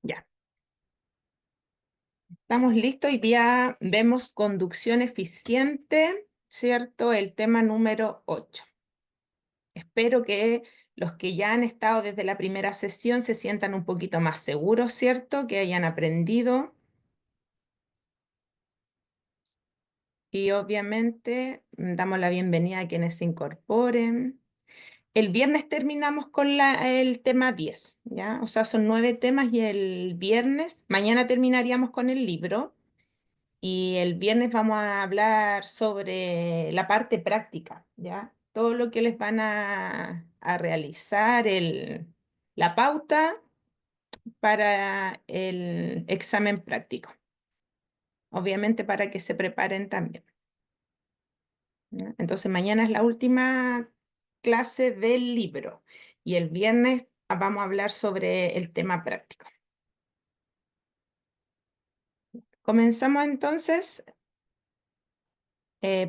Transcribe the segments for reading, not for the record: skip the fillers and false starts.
Ya, estamos listos. Hoy día vemos conducción eficiente, ¿cierto? El tema número 8. Espero que los que ya han estado desde la primera sesión se sientan un poquito más seguros, ¿cierto? Que hayan aprendido. Y obviamente damos la bienvenida a quienes se incorporen. El viernes terminamos con el tema 10, ¿ya? O sea, son 9 temas y el viernes, mañana terminaríamos con el libro. Y el viernes vamos a hablar sobre la parte práctica, ¿ya? Todo lo que les van a realizar, la pauta para el examen práctico. Obviamente para que se preparen también, ¿ya? Entonces mañana es la última clase del libro y el viernes vamos a hablar sobre el tema práctico. Comenzamos entonces.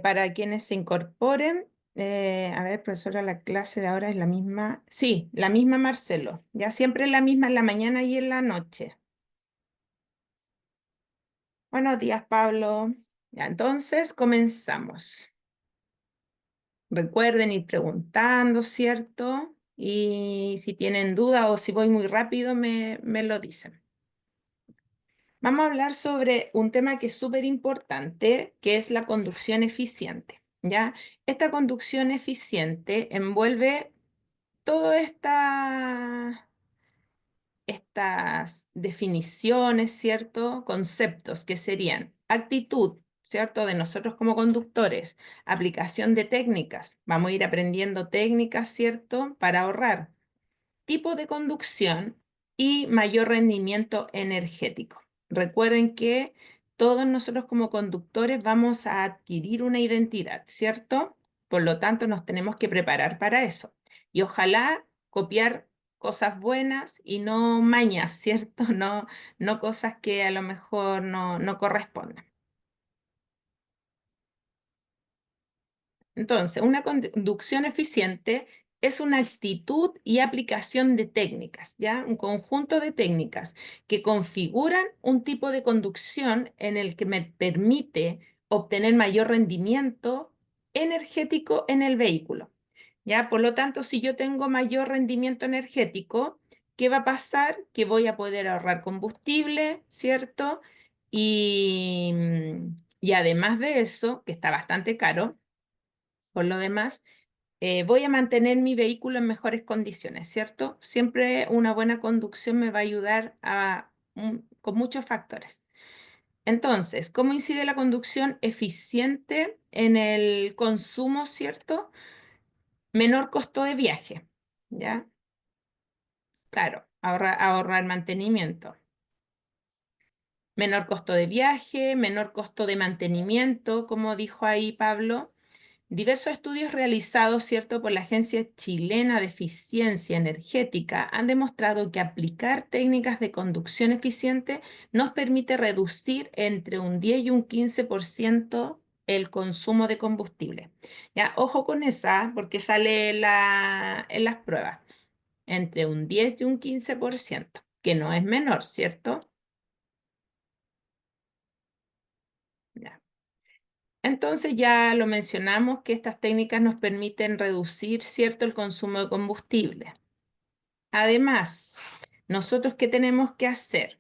Para quienes se incorporen, a ver, profesora, la clase de ahora es la misma. Sí, la misma, Marcelo. Ya siempre es la misma en la mañana y en la noche. Buenos días, Pablo. Ya, entonces comenzamos. Recuerden ir preguntando, ¿cierto? Y si tienen duda o si voy muy rápido, me lo dicen. Vamos a hablar sobre un tema que es súper importante, que es la conducción eficiente, ¿ya? Esta conducción eficiente envuelve todas estas definiciones, ¿cierto? Conceptos que serían actitud, ¿cierto? De nosotros como conductores, aplicación de técnicas, vamos a ir aprendiendo técnicas, ¿cierto? Para ahorrar, tipo de conducción y mayor rendimiento energético. Recuerden que todos nosotros como conductores vamos a adquirir una identidad, ¿cierto? Por lo tanto, nos tenemos que preparar para eso. Y ojalá copiar cosas buenas y no mañas, ¿cierto? No cosas que a lo mejor no correspondan. Entonces, una conducción eficiente es una actitud y aplicación de técnicas, ¿ya? Un conjunto de técnicas que configuran un tipo de conducción en el que me permite obtener mayor rendimiento energético en el vehículo, ¿ya? Por lo tanto, si yo tengo mayor rendimiento energético, ¿qué va a pasar? Que voy a poder ahorrar combustible, ¿cierto? Y además de eso, que está bastante caro, por lo demás, voy a mantener mi vehículo en mejores condiciones, ¿cierto? Siempre una buena conducción me va a ayudar con muchos factores. Entonces, ¿cómo incide la conducción eficiente en el consumo, ¿cierto? Menor costo de viaje, ¿ya? Claro, ahorrar mantenimiento. Menor costo de viaje, menor costo de mantenimiento, como dijo ahí Pablo. Diversos estudios realizados, ¿cierto?, por la Agencia Chilena de Eficiencia Energética han demostrado que aplicar técnicas de conducción eficiente nos permite reducir entre un 10 y un 15% el consumo de combustible. Ya, ojo con esa, porque sale en las pruebas, entre un 10 y un 15%, que no es menor, ¿cierto? Ya. Entonces ya lo mencionamos que estas técnicas nos permiten reducir, ¿cierto?, el consumo de combustible. Además, nosotros, ¿qué tenemos que hacer?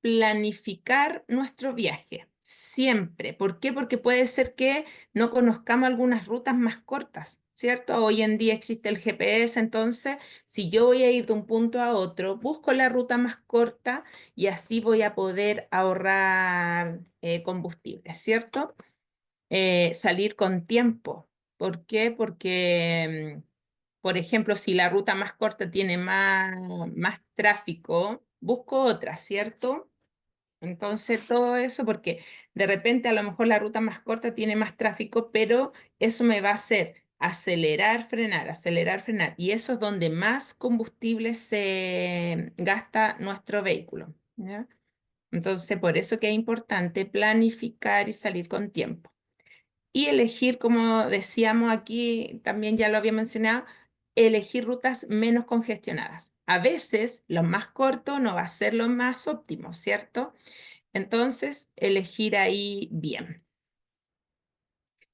Planificar nuestro viaje, siempre. ¿Por qué? Porque puede ser que no conozcamos algunas rutas más cortas, ¿cierto? Hoy en día existe el GPS, entonces, si yo voy a ir de un punto a otro, busco la ruta más corta y así voy a poder ahorrar combustible, ¿cierto? Salir con tiempo. ¿Por qué? Porque, por ejemplo, si la ruta más corta tiene más tráfico, busco otra, ¿cierto? Entonces, todo eso, porque de repente a lo mejor la ruta más corta tiene más tráfico, pero eso me va a hacer acelerar, frenar. Y eso es donde más combustible se gasta nuestro vehículo, ¿ya? Entonces, por eso que es importante planificar y salir con tiempo y elegir, como decíamos aquí, también ya lo había mencionado, elegir rutas menos congestionadas. A veces lo más corto no va a ser lo más óptimo, ¿cierto? Entonces, elegir ahí bien.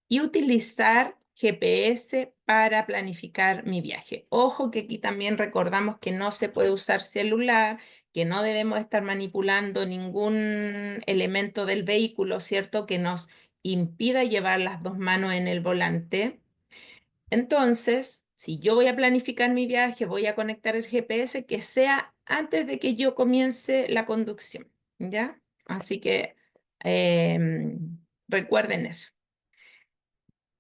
Y utilizar GPS para planificar mi viaje. Ojo que aquí también recordamos que no se puede usar celular, que no debemos estar manipulando ningún elemento del vehículo, ¿cierto? Que nos impida llevar las dos manos en el volante. Entonces, si yo voy a planificar mi viaje, voy a conectar el GPS, que sea antes de que yo comience la conducción, ¿ya? Así que recuerden eso,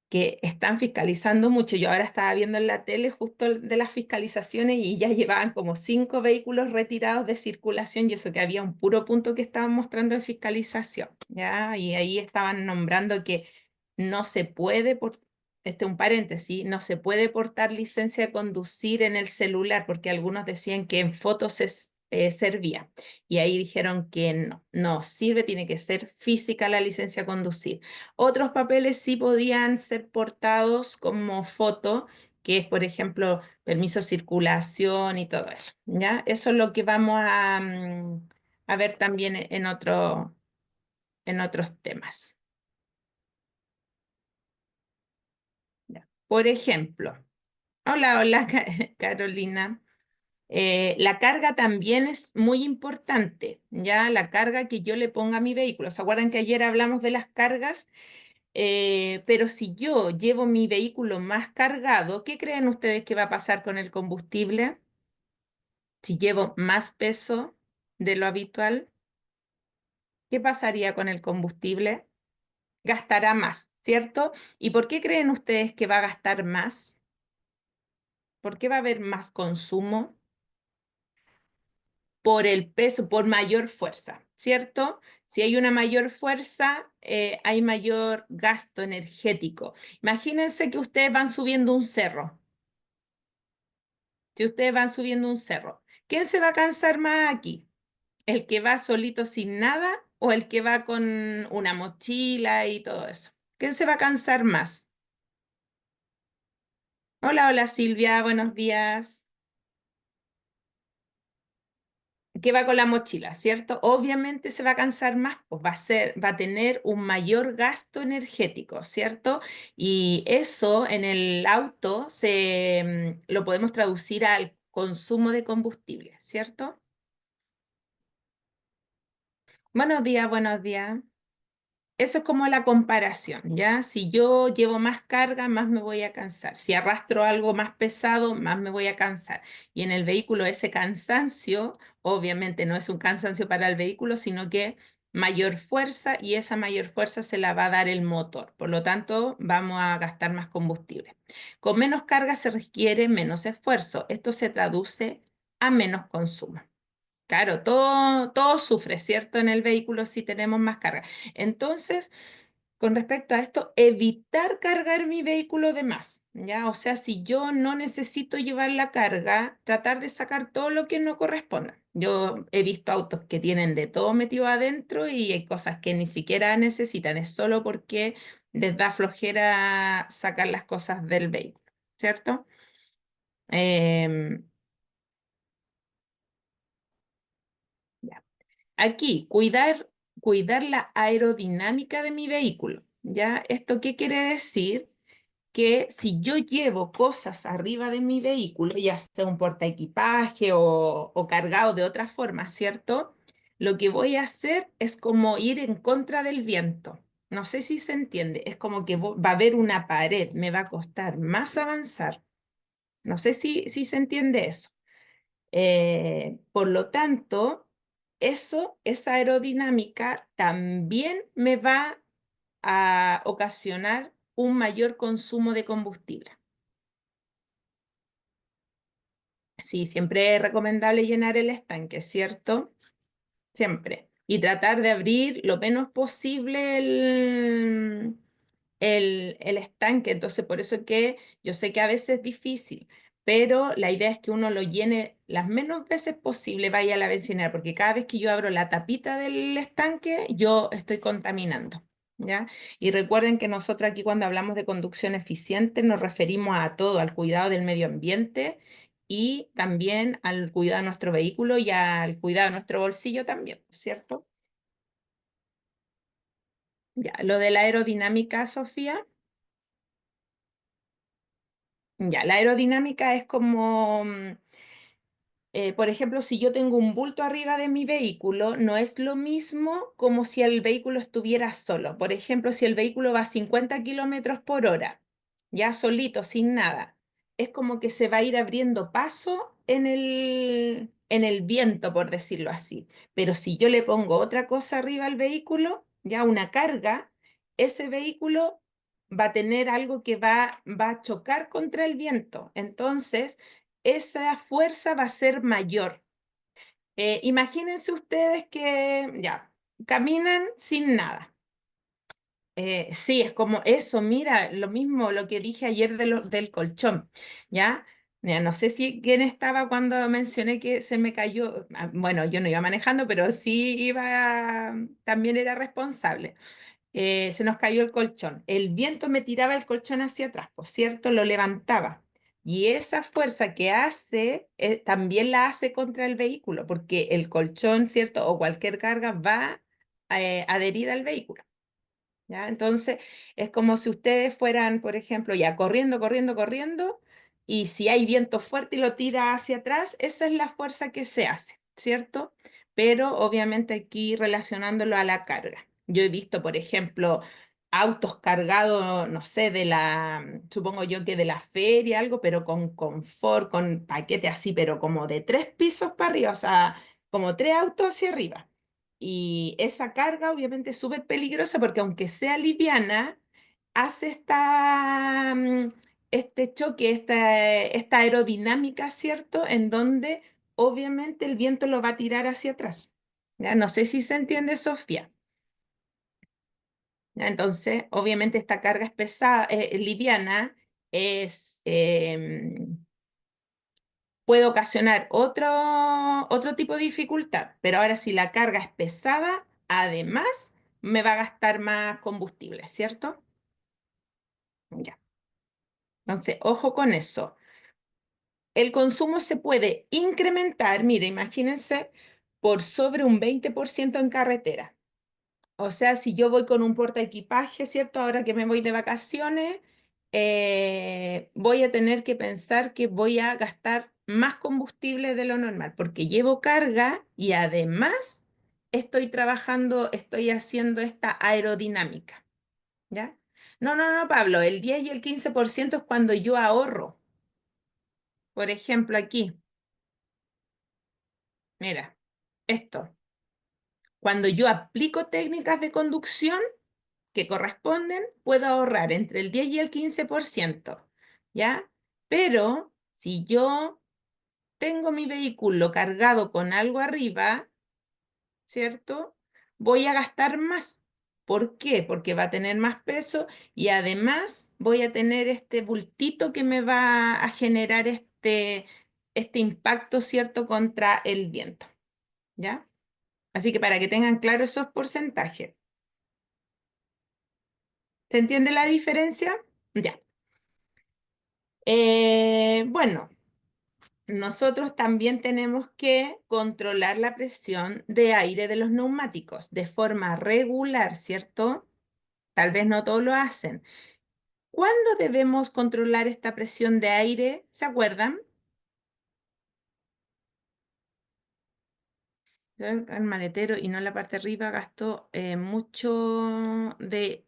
que están fiscalizando mucho. Yo ahora estaba viendo en la tele justo de las fiscalizaciones y ya llevaban como 5 vehículos retirados de circulación y eso que había un puro punto que estaban mostrando de fiscalización, ¿ya? Y ahí estaban nombrando que no se puede, un paréntesis, no se puede portar licencia de conducir en el celular porque algunos decían que en fotos servía. Y ahí dijeron que no, no sirve, tiene que ser física la licencia de conducir. Otros papeles sí podían ser portados como foto, que es, por ejemplo, permiso de circulación y todo eso, ¿ya? Eso es lo que vamos a ver también en otros temas. ¿Ya? Por ejemplo, hola, Carolina. La carga también es muy importante, ¿ya? La carga que yo le ponga a mi vehículo. ¿Se acuerdan que ayer hablamos de las cargas? Pero si yo llevo mi vehículo más cargado, ¿qué creen ustedes que va a pasar con el combustible? Si llevo más peso de lo habitual, ¿qué pasaría con el combustible? Gastará más, ¿cierto? ¿Y por qué creen ustedes que va a gastar más? ¿Por qué va a haber más consumo? Por el peso, por mayor fuerza, ¿cierto? Si hay una mayor fuerza, hay mayor gasto energético. Imagínense que ustedes van subiendo un cerro. Si ustedes van subiendo un cerro, ¿quién se va a cansar más aquí? ¿El que va solito sin nada o el que va con una mochila y todo eso? ¿Quién se va a cansar más? Hola, hola Silvia, buenos días. Que va con la mochila, ¿cierto? Obviamente se va a cansar más, pues va a tener un mayor gasto energético, ¿cierto? Y eso en el auto lo podemos traducir al consumo de combustible, ¿cierto? Buenos días, buenos días. Eso es como la comparación, ¿ya? Si yo llevo más carga, más me voy a cansar. Si arrastro algo más pesado, más me voy a cansar. Y en el vehículo ese cansancio, obviamente no es un cansancio para el vehículo, sino que mayor fuerza y esa mayor fuerza se la va a dar el motor. Por lo tanto, vamos a gastar más combustible. Con menos carga se requiere menos esfuerzo. Esto se traduce a menos consumo. Claro, todo sufre, ¿cierto? En el vehículo si tenemos más carga. Entonces, con respecto a esto, evitar cargar mi vehículo de más, ¿ya? O sea, si yo no necesito llevar la carga, tratar de sacar todo lo que no corresponda. Yo he visto autos que tienen de todo metido adentro y hay cosas que ni siquiera necesitan, es solo porque les da flojera sacar las cosas del vehículo, ¿cierto? Em, ya. Aquí, cuidar la aerodinámica de mi vehículo, ¿ya? ¿Esto qué quiere decir? Que si yo llevo cosas arriba de mi vehículo, ya sea un portaequipaje o cargado de otra forma, ¿cierto? Lo que voy a hacer es como ir en contra del viento. No sé si se entiende, es como que va a haber una pared, me va a costar más avanzar. No sé si se entiende eso. Por lo tanto, esa aerodinámica también me va a ocasionar un mayor consumo de combustible. Sí, siempre es recomendable llenar el estanque, ¿cierto? Siempre. Y tratar de abrir lo menos posible el estanque. Entonces, por eso que yo sé que a veces es difícil, pero la idea es que uno lo llene las menos veces posible, vaya a la bencinera, porque cada vez que yo abro la tapita del estanque, yo estoy contaminando. ¿ya? Y recuerden que nosotros aquí cuando hablamos de conducción eficiente nos referimos a todo, al cuidado del medio ambiente y también al cuidado de nuestro vehículo y al cuidado de nuestro bolsillo también, ¿cierto? Ya, lo de la aerodinámica, Sofía. Ya, la aerodinámica es como, por ejemplo, si yo tengo un bulto arriba de mi vehículo, no es lo mismo como si el vehículo estuviera solo. Por ejemplo, si el vehículo va a 50 kilómetros por hora, ya solito, sin nada, es como que se va a ir abriendo paso en el viento, por decirlo así. Pero si yo le pongo otra cosa arriba al vehículo, ya una carga, ese vehículo va a tener algo que va a chocar contra el viento. Entonces, esa fuerza va a ser mayor. Imagínense ustedes que ya caminan sin nada. Sí, es como eso, mira, lo mismo lo que dije ayer del colchón, ¿ya? Ya, no sé si quién estaba cuando mencioné que se me cayó. Bueno, yo no iba manejando, pero sí iba, también era responsable. Se nos cayó el colchón. El viento me tiraba el colchón hacia atrás, por cierto, lo levantaba. Y esa fuerza que hace, también la hace contra el vehículo, porque el colchón, ¿cierto? O cualquier carga va adherida al vehículo. ¿Ya? Entonces, es como si ustedes fueran, por ejemplo, ya corriendo, corriendo, corriendo, y si hay viento fuerte y lo tira hacia atrás, esa es la fuerza que se hace, ¿cierto? Pero obviamente aquí relacionándolo a la carga. Yo he visto, por ejemplo, autos cargados, no sé, supongo yo que de la feria, algo, pero con confort, con paquete así, pero como de 3 pisos para arriba, o sea, como 3 autos hacia arriba. Y esa carga obviamente es súper peligrosa porque aunque sea liviana, hace este choque, esta aerodinámica, ¿cierto? En donde obviamente el viento lo va a tirar hacia atrás. ¿Ya? No sé si se entiende, Sofía. ¿Ya? Entonces, obviamente esta carga es pesada, liviana, es, puede ocasionar otro tipo de dificultad, pero ahora si la carga es pesada, además me va a gastar más combustible, ¿cierto? Ya. Entonces, ojo con eso. El consumo se puede incrementar, mire, imagínense, por sobre un 20% en carretera. O sea, si yo voy con un portaequipaje, ¿cierto? Ahora que me voy de vacaciones, voy a tener que pensar que voy a gastar más combustible de lo normal, porque llevo carga y además estoy trabajando, estoy haciendo esta aerodinámica, ¿ya? No, no, no, Pablo, el 10 y el 15% es cuando yo ahorro. Por ejemplo, aquí, mira, esto, cuando yo aplico técnicas de conducción, que corresponden, puedo ahorrar entre el 10 y el 15%, ¿ya? Pero si yo tengo mi vehículo cargado con algo arriba, ¿cierto? Voy a gastar más. ¿Por qué? Porque va a tener más peso y además voy a tener este bultito que me va a generar este impacto, ¿cierto? Contra el viento, ¿ya? Así que para que tengan claro esos porcentajes. ¿Se entiende la diferencia? Ya. Bueno, nosotros también tenemos que controlar la presión de aire de los neumáticos de forma regular, ¿cierto? Tal vez no todos lo hacen. ¿Cuándo debemos controlar esta presión de aire? ¿Se acuerdan? El maletero y no la parte de arriba gastó mucho de...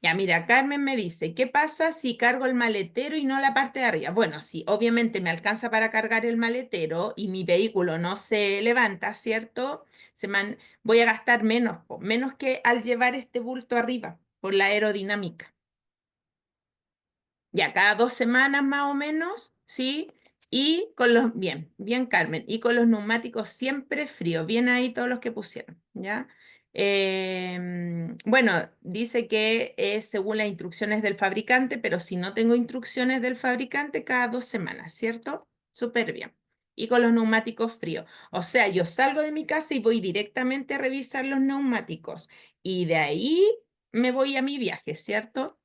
Ya, mira, Carmen me dice, ¿qué pasa si cargo el maletero y no la parte de arriba? Bueno, si obviamente me alcanza para cargar el maletero y mi vehículo no se levanta, ¿cierto? Voy a gastar menos, menos que al llevar este bulto arriba por la aerodinámica. Ya cada 2 semanas más o menos, ¿sí? Y con bien, bien Carmen, y con los neumáticos siempre fríos, bien ahí todos los que pusieron, ¿ya? Bueno, dice que es según las instrucciones del fabricante, pero si no tengo instrucciones del fabricante, cada 2 semanas, ¿cierto? Súper bien. Y con los neumáticos fríos. O sea, yo salgo de mi casa y voy directamente a revisar los neumáticos. Y de ahí me voy a mi viaje, ¿cierto?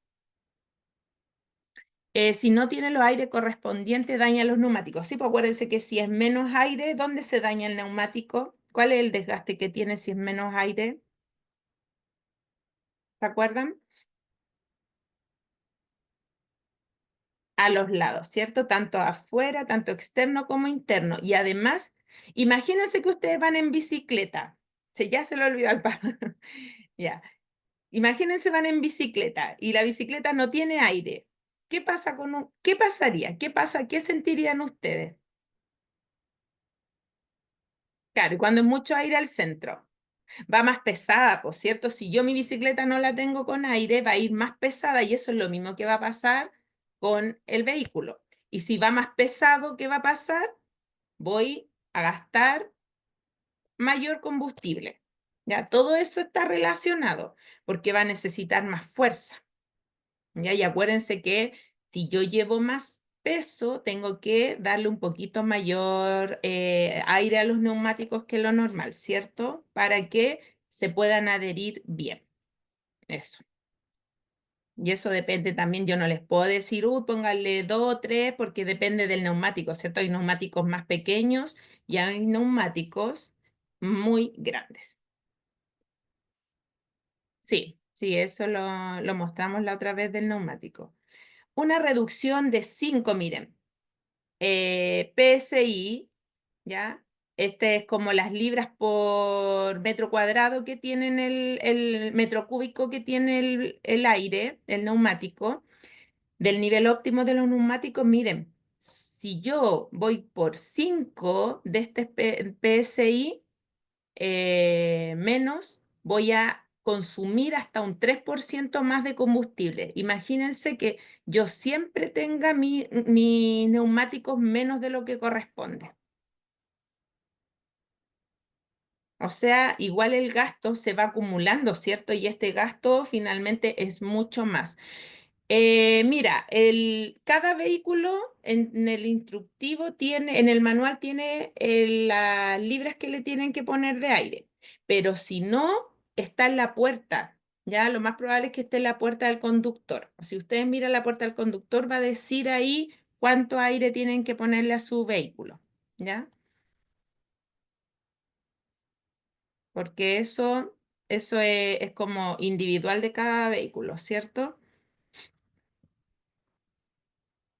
Si no tiene los aires correspondientes, daña los neumáticos. Sí, pues acuérdense que si es menos aire, ¿dónde se daña el neumático? ¿Cuál es el desgaste que tiene si es menos aire? ¿Se acuerdan? A los lados, ¿cierto? Tanto afuera, tanto externo como interno. Y además, imagínense que ustedes van en bicicleta. Ya se lo olvidó al pa. Ya. Imagínense van en bicicleta y la bicicleta no tiene aire. ¿Qué pasa qué pasaría? ¿Qué pasa? ¿Qué sentirían ustedes? Claro, y cuando es mucho aire al centro, va más pesada, por cierto. Si yo mi bicicleta no la tengo con aire, va a ir más pesada y eso es lo mismo que va a pasar con el vehículo. Y si va más pesado, ¿qué va a pasar? Voy a gastar mayor combustible. Ya, todo eso está relacionado porque va a necesitar más fuerza. ¿Ya? Y acuérdense que si yo llevo más peso, tengo que darle un poquito mayor aire a los neumáticos que lo normal, ¿cierto? Para que se puedan adherir bien. Eso. Y eso depende también, yo no les puedo decir, pónganle dos o tres, porque depende del neumático, ¿cierto? Hay neumáticos más pequeños y hay neumáticos muy grandes. Sí, sí, eso lo mostramos la otra vez del neumático. Una reducción de 5, miren, PSI, ¿ya? Este es como las libras por metro cuadrado que tienen el metro cúbico que tiene el aire, el neumático, del nivel óptimo de los neumáticos, miren, si yo voy por 5 de este PSI, menos, voy a consumir hasta un 3% más de combustible. Imagínense que yo siempre tenga mis neumáticos menos de lo que corresponde. O sea, igual el gasto se va acumulando, ¿cierto? Y este gasto finalmente es mucho más. Mira, cada vehículo en el instructivo tiene, en el manual tiene las libras que le tienen que poner de aire, pero si no, está en la puerta, ya lo más probable es que esté en la puerta del conductor. Si ustedes miran la puerta del conductor, va a decir ahí cuánto aire tienen que ponerle a su vehículo, ¿ya? Porque eso es como individual de cada vehículo, ¿cierto?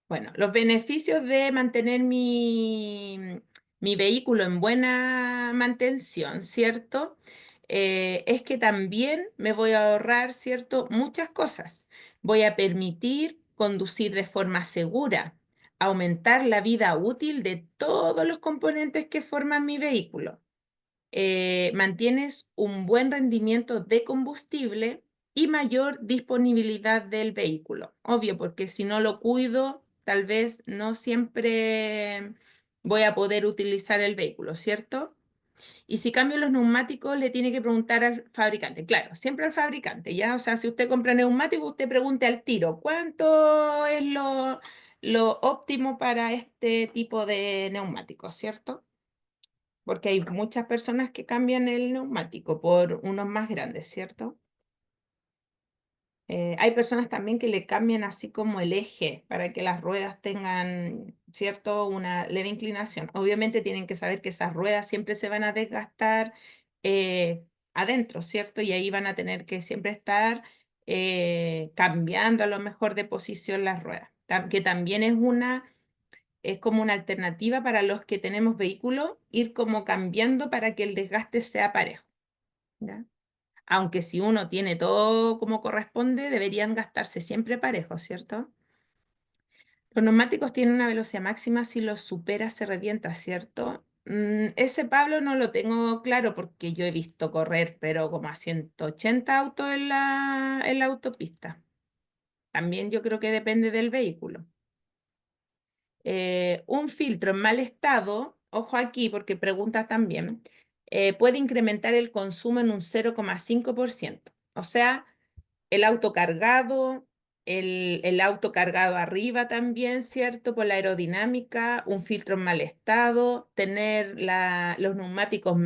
Bueno, los beneficios de mantener mi vehículo en buena mantención, ¿cierto? Es que también me voy a ahorrar, ¿cierto? Muchas cosas. Voy a permitir conducir de forma segura, aumentar la vida útil de todos los componentes que forman mi vehículo. Mantienes un buen rendimiento de combustible y mayor disponibilidad del vehículo. Obvio, porque si no lo cuido, tal vez no siempre voy a poder utilizar el vehículo, ¿cierto? Y si cambio los neumáticos, le tiene que preguntar al fabricante. Claro, siempre al fabricante, ¿ya? O sea, si usted compra neumáticos, usted pregunte al tiro, ¿cuánto es lo óptimo para este tipo de neumáticos, ¿cierto? Porque hay muchas personas que cambian el neumático por unos más grandes, ¿cierto? Hay personas también que le cambian así como el eje para que las ruedas tengan, ¿cierto? Una leve inclinación. Obviamente tienen que saber que esas ruedas siempre se van a desgastar adentro, ¿cierto? Y ahí van a tener que siempre estar cambiando a lo mejor de posición las ruedas, que también es como una alternativa para los que tenemos vehículos, ir como cambiando para que el desgaste sea parejo, ¿ya? Aunque si uno tiene todo como corresponde, deberían gastarse siempre parejos, ¿cierto? Los neumáticos tienen una velocidad máxima, si los supera se revienta, ¿cierto? Ese Pablo no lo tengo claro porque yo he visto correr, pero como a 180 autos en la autopista. También yo creo que depende del vehículo. Un filtro en mal estado, ojo aquí porque pregunta también, puede incrementar el consumo en un 0,5%. O sea, el auto cargado, el auto cargado arriba también, ¿cierto? Por la aerodinámica, un filtro en mal estado, tener los neumáticos con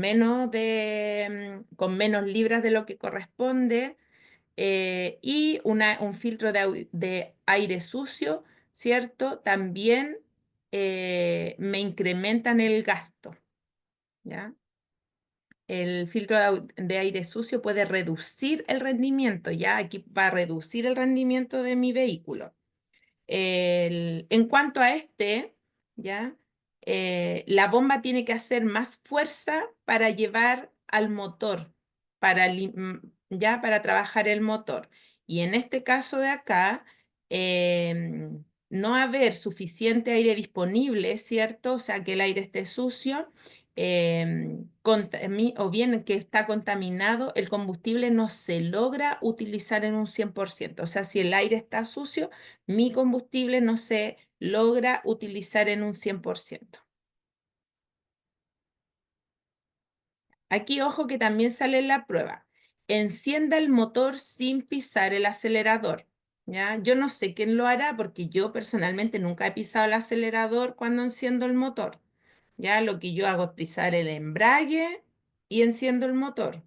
menos libras de lo que corresponde, y un filtro de aire sucio, ¿cierto? También me incrementan el gasto, ¿ya? El filtro de aire sucio puede reducir el rendimiento, ¿ya? Aquí va a reducir el rendimiento de mi vehículo. En cuanto a este, ¿ya? La bomba tiene que hacer más fuerza para llevar al motor, ya para trabajar el motor. Y en este caso de acá, no haber suficiente aire disponible, ¿cierto? O sea, que el aire esté sucio, o bien que está contaminado, el combustible no se logra utilizar en un 100%. O sea, si el aire está sucio, mi combustible no se logra utilizar en un 100%. Aquí, ojo que también sale en la prueba. Encienda el motor sin pisar el acelerador. ¿Ya? Yo no sé quién lo hará porque yo personalmente nunca he pisado el acelerador cuando enciendo el motor. ¿Ya? Lo que yo hago es pisar el embrague y enciendo el motor.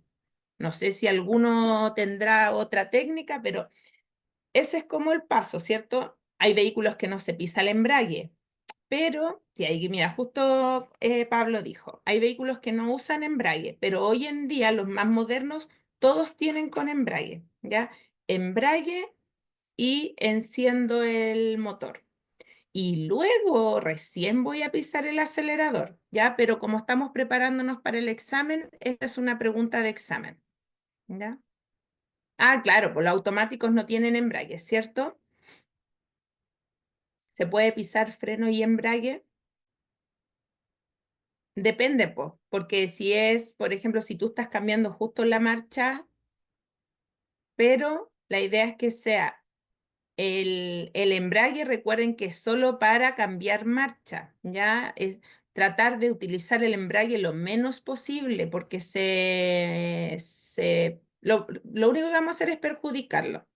No sé si alguno tendrá otra técnica, pero ese es como el paso, ¿cierto? Hay vehículos que no se pisa el embrague. Pero, sí, ahí, mira, justo Pablo dijo, hay vehículos que no usan embrague, pero hoy en día los más modernos, todos tienen con embrague, ¿ya? Embrague y enciendo el motor. Y luego recién voy a pisar el acelerador, ¿ya? Pero como estamos preparándonos para el examen, esta es una pregunta de examen, ¿ya? Ah, claro, pues los automáticos no tienen embrague, ¿cierto? ¿Se puede pisar freno y embrague? Depende, porque si es, por ejemplo, si tú estás cambiando justo la marcha, pero la idea es que sea el embrague, recuerden que es solo para cambiar marcha, ¿ya? Es tratar de utilizar el embrague lo menos posible, porque lo único que vamos a hacer es perjudicarlo.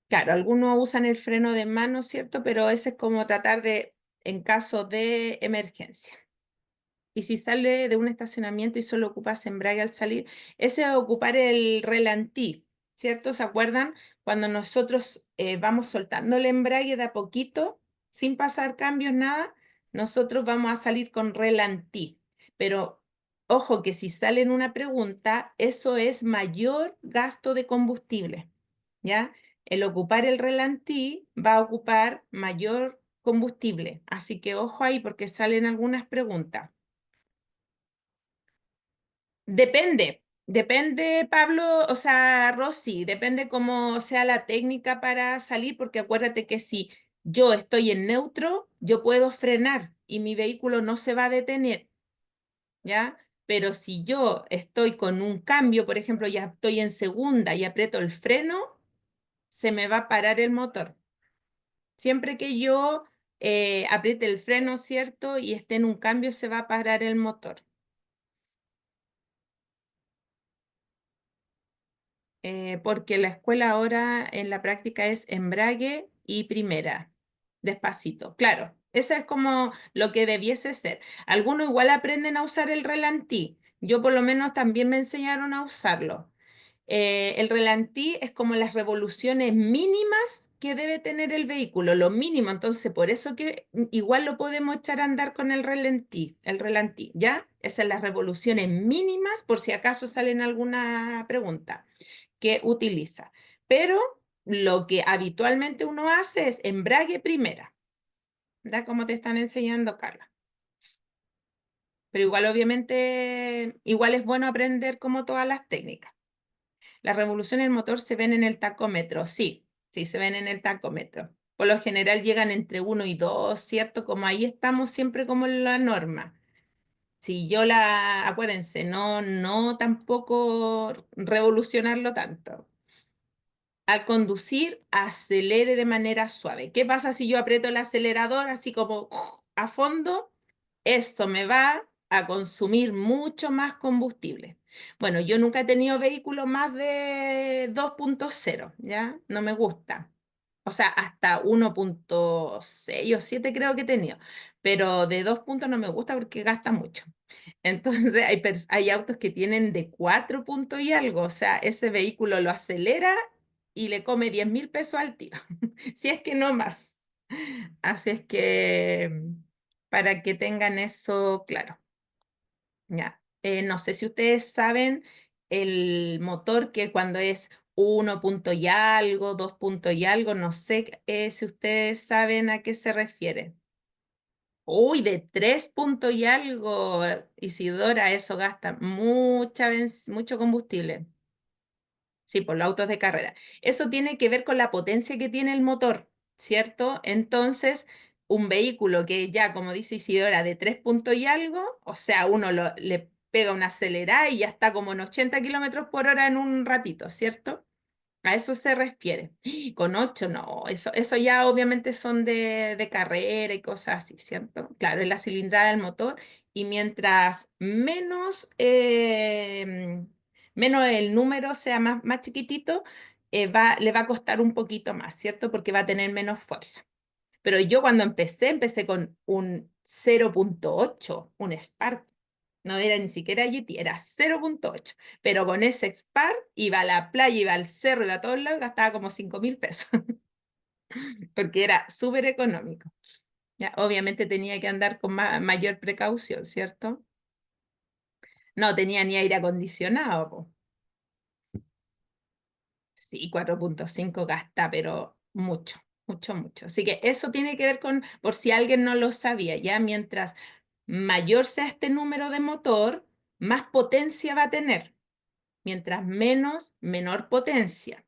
Claro, algunos usan el freno de mano, ¿cierto? Pero ese es como tratar de, en caso de emergencia. Y si sale de un estacionamiento y solo ocupas embrague al salir, ese es ocupar el relantí, ¿cierto? ¿Se acuerdan? Cuando nosotros vamos soltando el embrague de a poquito, sin pasar cambios, nada, nosotros vamos a salir con relantí. Pero ojo que si sale en una pregunta, eso es mayor gasto de combustible, ¿ya? El ocupar el relantí va a ocupar mayor combustible. Así que ojo ahí porque salen algunas preguntas. Depende, Pablo, o sea, Rosy, depende cómo sea la técnica para salir, porque acuérdate que si yo estoy en neutro, yo puedo frenar y mi vehículo no se va a detener, ¿ya? Pero si yo estoy con un cambio, por ejemplo, ya estoy en segunda y aprieto el freno, se me va a parar el motor. Siempre que yo apriete el freno, ¿cierto? Y esté en un cambio, se va a parar el motor. Porque la escuela ahora en la práctica es embrague y primera, despacito. Claro, eso es como lo que debiese ser. Algunos igual aprenden a usar el relantí. Yo por lo menos también me enseñaron a usarlo. El relantí es como las revoluciones mínimas que debe tener el vehículo, lo mínimo. Entonces, por eso que igual lo podemos echar a andar con el relantí, ¿ya? Esas son las revoluciones mínimas, por si acaso salen alguna pregunta que utiliza. Pero lo que habitualmente uno hace es embrague primera, ¿verdad? Como te están enseñando, Carla. Pero igual, obviamente, igual es bueno aprender como todas las técnicas. Las revoluciones del motor se ven en el tacómetro, sí, sí se ven en el tacómetro. Por lo general llegan entre 1 y 2, ¿cierto? Como ahí estamos siempre como en la norma. Si yo acuérdense, no tampoco revolucionarlo tanto. Al conducir, acelere de manera suave. ¿Qué pasa si yo aprieto el acelerador así como a fondo? Eso me va a consumir mucho más combustible. Bueno, yo nunca he tenido vehículos más de 2.0, ¿ya? No me gusta. O sea, hasta 1.6 o 7 creo que he tenido. pero de 2 puntos no me gusta porque gasta mucho. Entonces hay autos que tienen de 4 puntos y algo, o sea, ese vehículo lo acelera y le come 10.000 pesos al tiro, si es que no más. Así es que para que tengan eso claro. Ya. No sé si ustedes saben el motor que cuando es 1 punto y algo, 2 puntos y algo, no sé si ustedes saben a qué se refiere. Uy, de 3 puntos y algo, Isidora, eso gasta mucho combustible. Sí, por los autos de carrera. Eso tiene que ver con la potencia que tiene el motor, ¿cierto? Entonces, un vehículo que ya, como dice Isidora, de 3 puntos y algo, o sea, uno le pega una acelerada y ya está como en 80 kilómetros por hora en un ratito, ¿cierto? A eso se refiere. Con 8 no, eso ya obviamente son de carrera y cosas así, ¿cierto? Claro, es la cilindrada del motor y mientras menos el número sea más chiquitito, le va a costar un poquito más, ¿cierto? Porque va a tener menos fuerza. Pero yo cuando empecé con un 0,8, un Spark. No era ni siquiera GT, era 0,8. Pero con ese Spark iba a la playa, iba al cerro, iba a todos lados y gastaba como 5.000 pesos, porque era súper económico. Ya, obviamente tenía que andar con mayor precaución, ¿cierto? No tenía ni aire acondicionado, po. Sí, 4,5 gasta, pero mucho, mucho, mucho. Así que eso tiene que ver con, por si alguien no lo sabía, ya mientras mayor sea este número de motor, más potencia va a tener. Mientras menos, menor potencia,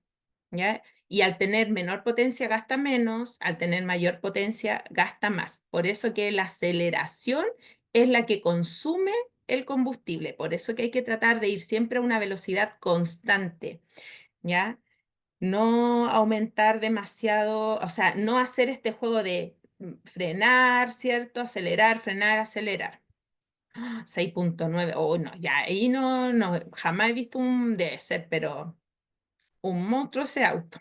¿ya? Y al tener menor potencia gasta menos, al tener mayor potencia gasta más. Por eso que la aceleración es la que consume el combustible. Por eso que hay que tratar de ir siempre a una velocidad constante, ¿ya? No aumentar demasiado, o sea, no hacer este juego de frenar, ¿cierto? Acelerar, frenar, acelerar. 6,9, oh no, ya ahí no, jamás he visto debe ser, pero un monstruo ese auto.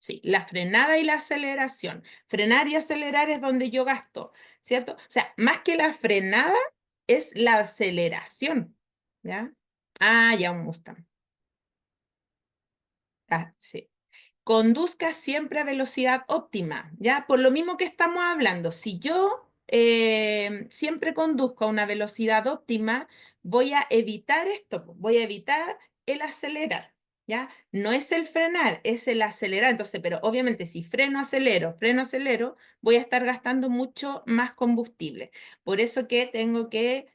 Sí, la frenada y la aceleración. Frenar y acelerar es donde yo gasto, ¿cierto? O sea, más que la frenada es la aceleración, ¿ya? Ah, ya un Mustang. Ah, sí. Conduzca siempre a velocidad óptima, ¿ya? Por lo mismo que estamos hablando, si yo siempre conduzco a una velocidad óptima, voy a evitar esto, voy a evitar el acelerar, ¿ya? No es el frenar, es el acelerar. Entonces, pero obviamente si freno, acelero, voy a estar gastando mucho más combustible. Por eso que tengo que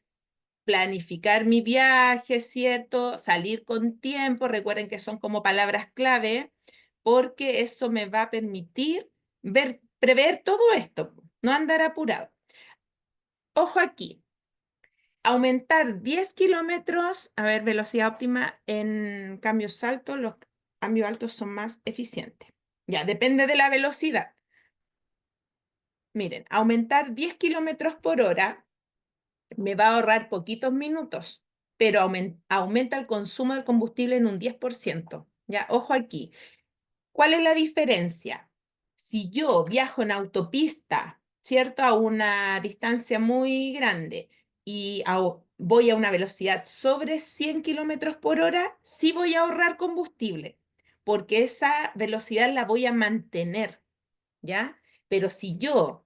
planificar mi viaje, ¿cierto? Salir con tiempo, recuerden que son como palabras clave, porque eso me va a permitir prever todo esto, no andar apurado. Ojo aquí, aumentar 10 kilómetros, a ver, velocidad óptima en cambios altos, los cambios altos son más eficientes. Ya, depende de la velocidad. Miren, aumentar 10 kilómetros por hora me va a ahorrar poquitos minutos, pero aumenta el consumo de combustible en un 10%. Ya, ojo aquí. ¿Cuál es la diferencia? Si yo viajo en autopista, ¿cierto? A una distancia muy grande y voy a una velocidad sobre 100 kilómetros por hora, sí voy a ahorrar combustible, porque esa velocidad la voy a mantener, ¿ya? Pero si yo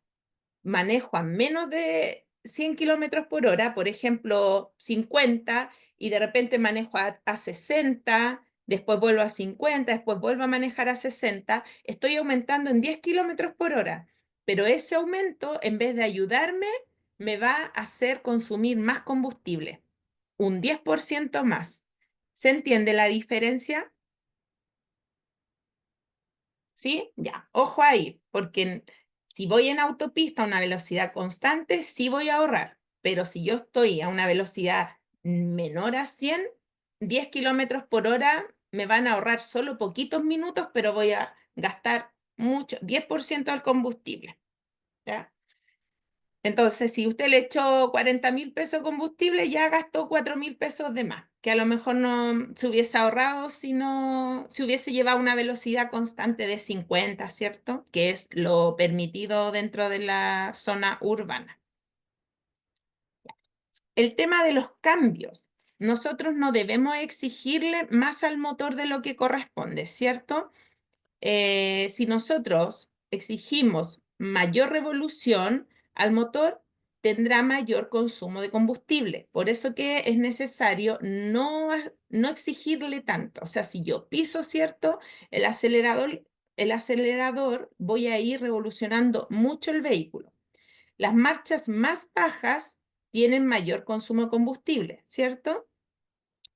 manejo a menos de 100 kilómetros por hora, por ejemplo, 50, y de repente manejo a 60, después vuelvo a 50, después vuelvo a manejar a 60, estoy aumentando en 10 kilómetros por hora. Pero ese aumento, en vez de ayudarme, me va a hacer consumir más combustible, un 10% más. ¿Se entiende la diferencia? ¿Sí? Ya, ojo ahí, porque si voy en autopista a una velocidad constante, sí voy a ahorrar, pero si yo estoy a una velocidad menor a 10 kilómetros por hora, me van a ahorrar solo poquitos minutos, pero voy a gastar mucho, 10% del combustible, ¿ya? Entonces, si usted le echó 40.000 pesos de combustible, ya gastó 4.000 pesos de más, que a lo mejor no se hubiese ahorrado si no, si hubiese llevado una velocidad constante de 50, ¿cierto? Que es lo permitido dentro de la zona urbana. El tema de los cambios. Nosotros no debemos exigirle más al motor de lo que corresponde, ¿cierto? Si nosotros exigimos mayor revolución al motor, tendrá mayor consumo de combustible. Por eso que es necesario no exigirle tanto. O sea, si yo piso, ¿cierto? El acelerador voy a ir revolucionando mucho el vehículo. Las marchas más bajas tienen mayor consumo de combustible, ¿cierto?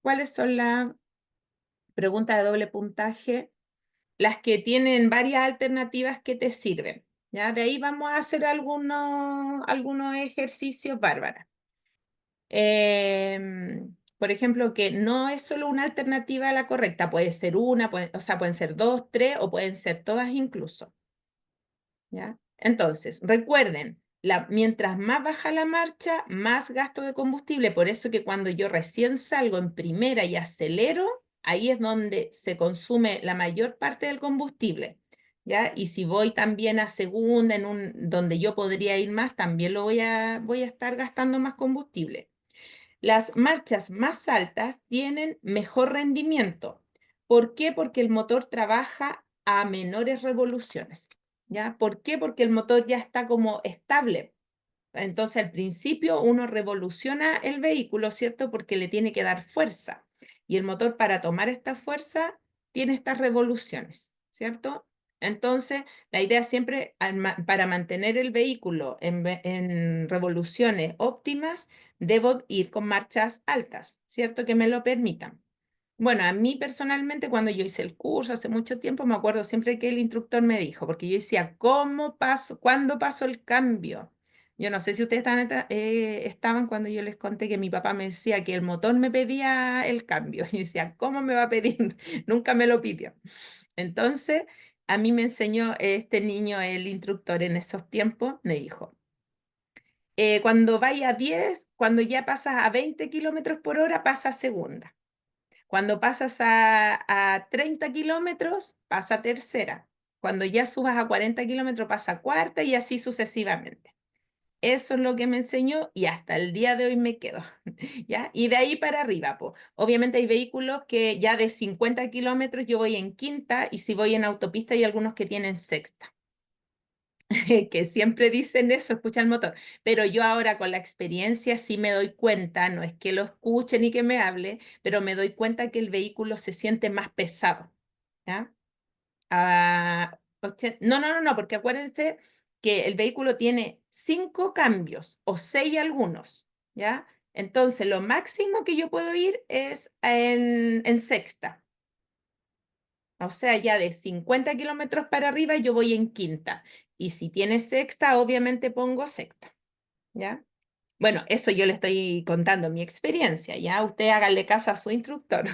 ¿Cuáles son las preguntas de doble puntaje? Las que tienen varias alternativas que te sirven. ¿Ya? De ahí vamos a hacer algunos ejercicios, Bárbara. Por ejemplo, que no es solo una alternativa a la correcta, puede ser una, o sea, pueden ser dos, tres o pueden ser todas incluso. ¿Ya? Entonces, recuerden, mientras más baja la marcha, más gasto de combustible. Por eso que cuando yo recién salgo en primera y acelero, ahí es donde se consume la mayor parte del combustible. ¿Ya? Y si voy también a segunda, donde yo podría ir más, también voy a estar gastando más combustible. Las marchas más altas tienen mejor rendimiento. ¿Por qué? Porque el motor trabaja a menores revoluciones. ¿Ya? ¿Por qué? Porque el motor ya está como estable. Entonces, al principio uno revoluciona el vehículo, ¿cierto? Porque le tiene que dar fuerza. Y el motor para tomar esta fuerza tiene estas revoluciones, ¿cierto? Entonces, la idea siempre para mantener el vehículo en revoluciones óptimas, debo ir con marchas altas, ¿cierto? Que me lo permitan. Bueno, a mí personalmente, cuando yo hice el curso hace mucho tiempo, me acuerdo siempre que el instructor me dijo, porque yo decía, ¿cómo paso? ¿Cuándo paso el cambio? Yo no sé si ustedes estaban cuando yo les conté que mi papá me decía que el motor me pedía el cambio. Y yo decía, ¿cómo me va a pedir? Nunca me lo pidió. Entonces, a mí me enseñó este niño, el instructor en esos tiempos, me dijo, cuando vaya a 10, cuando ya pasas a 20 kilómetros por hora, pasa a segunda. Cuando pasas a 30 kilómetros, pasa a tercera. Cuando ya subas a 40 kilómetros, pasa a cuarta y así sucesivamente. Eso es lo que me enseñó y hasta el día de hoy me quedo. ¿Ya? Y de ahí para arriba, pues. Obviamente hay vehículos que ya de 50 kilómetros yo voy en quinta y si voy en autopista hay algunos que tienen sexta. Que siempre dicen eso, escucha el motor, pero yo ahora con la experiencia sí me doy cuenta, no es que lo escuche ni que me hable, pero me doy cuenta que el vehículo se siente más pesado, ¿ya? No, no, no, no, porque acuérdense que el vehículo tiene 5 cambios o 6 algunos, ¿ya? Entonces, lo máximo que yo puedo ir es en sexta. O sea, ya de 50 kilómetros para arriba yo voy en quinta. Y si tiene sexta, obviamente pongo sexta, ¿ya? Bueno, eso yo le estoy contando mi experiencia, ¿ya? Usted hágale caso a su instructor.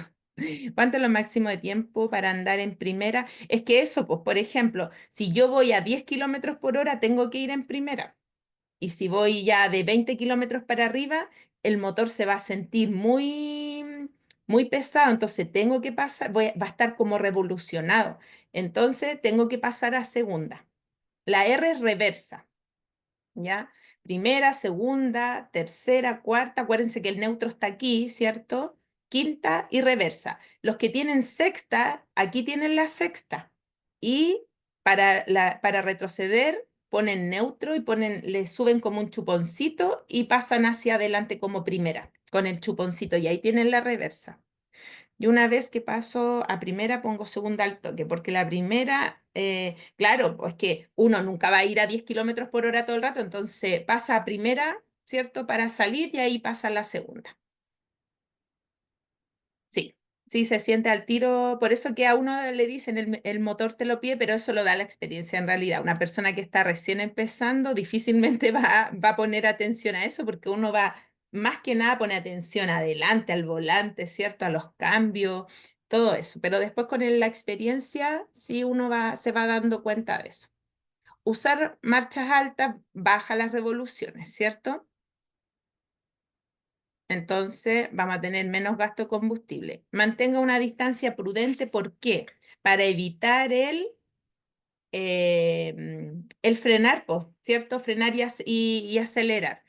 ¿Cuánto es lo máximo de tiempo para andar en primera? Es que eso, pues, por ejemplo, si yo voy a 10 kilómetros por hora, tengo que ir en primera. Y si voy ya de 20 kilómetros para arriba, el motor se va a sentir muy pesado, entonces tengo que pasar, va a estar como revolucionado. Entonces tengo que pasar a segunda. La R es reversa, ¿ya? Primera, segunda, tercera, cuarta. Acuérdense que el neutro está aquí, ¿cierto? Quinta y reversa. Los que tienen sexta, aquí tienen la sexta. Y para retroceder, ponen neutro y le suben como un chuponcito y pasan hacia adelante como primera, con el chuponcito. Y ahí tienen la reversa. Y una vez que paso a primera, pongo segunda al toque, porque la primera, claro, pues que uno nunca va a ir a 10 kilómetros por hora todo el rato, entonces pasa a primera, ¿cierto? Para salir y ahí pasa a la segunda. Sí, sí, se siente al tiro, por eso que a uno le dicen el motor te lo pide, pero eso lo da la experiencia en realidad. Una persona que está recién empezando difícilmente va a poner atención a eso porque uno va, más que nada, pone atención adelante, al volante, ¿cierto? A los cambios, todo eso. Pero después con la experiencia, sí uno se va dando cuenta de eso. usar marchas altas baja las revoluciones, ¿cierto? Entonces vamos a tener menos gasto de combustible. Mantenga una distancia prudente, ¿por qué? Para evitar el frenar, pues, ¿cierto? Frenar y acelerar.